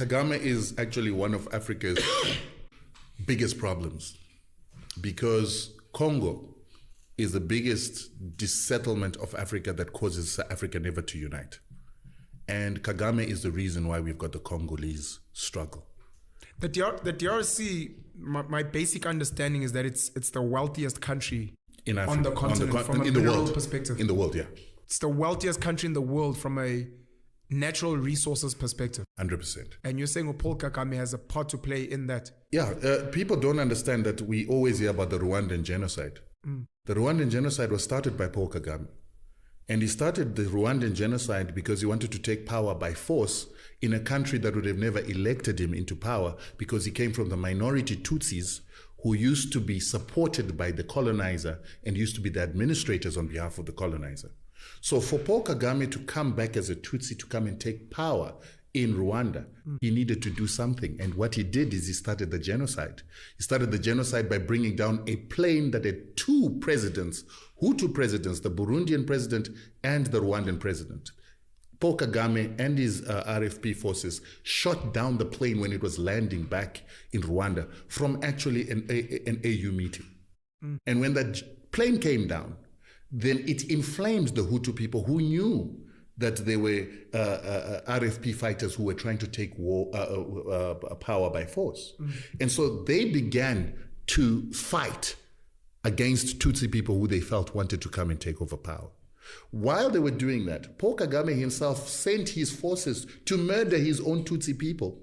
Kagame is actually one of Africa's biggest problems, because Congo is the biggest dissettlement of Africa that causes Africa never to unite. And Kagame is the reason why we've got the Congolese struggle. The DRC, my basic understanding is that it's the wealthiest country in Africa, on the continent from a in the mineral world perspective. In the world, yeah. It's the wealthiest country in the world from a natural resources perspective. 100%. And you're saying Paul Kagame has a part to play in that? Yeah, people don't understand that we always hear about the Rwandan genocide. The Rwandan genocide was started by Paul Kagame. And he started the Rwandan genocide because he wanted to take power by force in a country that would have never elected him into power, because he came from the minority Tutsis who used to be supported by the colonizer and used to be the administrators on behalf of the colonizer. So for Paul Kagame to come back as a Tutsi to come and take power in Rwanda, he needed to do something. And what he did is he started the genocide. He started the genocide by bringing down a plane that had two presidents, Hutu presidents, the Burundian president and the Rwandan president. Paul Kagame and his RFP forces shot down the plane when it was landing back in Rwanda from actually an AU meeting. And when that plane came down, then it inflamed the Hutu people who knew that they were RFP fighters who were trying to take power by force. And so they began to fight against Tutsi people who they felt wanted to come and take over power. While they were doing that, Paul Kagame himself sent his forces to murder his own Tutsi people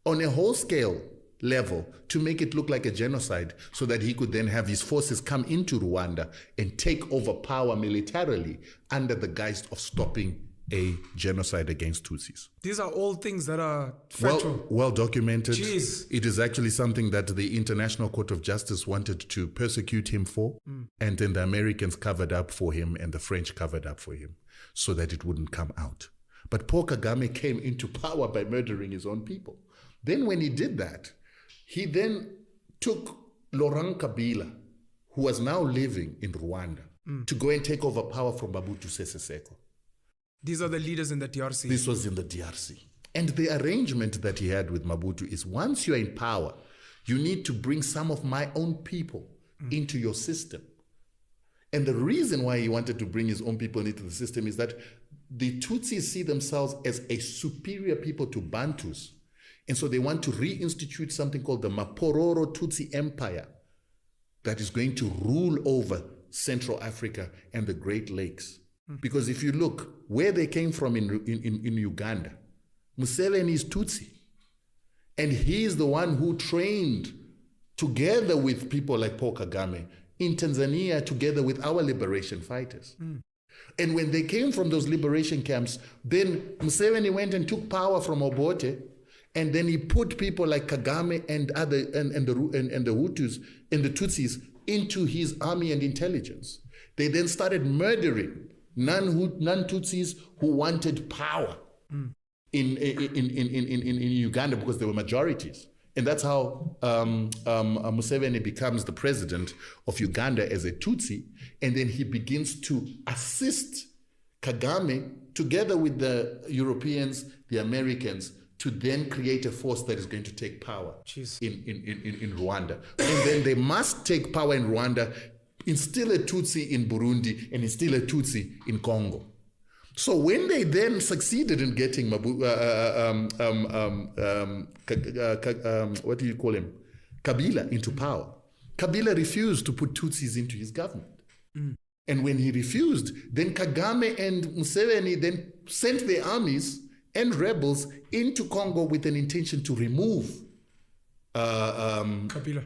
on a whole-scale level to make it look like a genocide, so that he could then have his forces come into Rwanda and take over power militarily under the guise of stopping a genocide against Tutsis. These are all things that are factual. Well documented. Jeez. It is actually something that the International Court of Justice wanted to persecute him for, and then the Americans covered up for him and the French covered up for him so that it wouldn't come out. But Paul Kagame came into power by murdering his own people. Then when he did that, he then took Laurent Kabila, who was now living in Rwanda, to go and take over power from Mobutu Sese Seko. These are the leaders in the DRC. This was in the DRC. And the arrangement that he had with Mobutu is, once you're in power, you need to bring some of my own people into your system. And the reason why he wanted to bring his own people into the system is that the Tutsis see themselves as a superior people to Bantus. And so they want to reinstitute something called the Mapororo Tutsi Empire that is going to rule over Central Africa and the Great Lakes. Because if you look where they came from in Uganda, Museveni is Tutsi. And he is the one who trained, together with people like Paul Kagame, in Tanzania, together with our liberation fighters. And when they came from those liberation camps, then Museveni went and took power from Obote, and then he put people like Kagame and the Hutus and the Tutsis into his army and intelligence. They then started murdering non-Tutsis who wanted power in Uganda, because they were majorities. And that's how Museveni becomes the president of Uganda as a Tutsi, and then he begins to assist Kagame together with the Europeans, the Americans, to then create a force that is going to take power in Rwanda. And then they must take power in Rwanda, instill a Tutsi in Burundi, and instill a Tutsi in Congo. So when they then succeeded in getting what do you call him? Kabila into power, Kabila refused to put Tutsis into his government. And when he refused, then Kagame and Museveni then sent their armies and rebels into Congo with an intention to remove Kabila.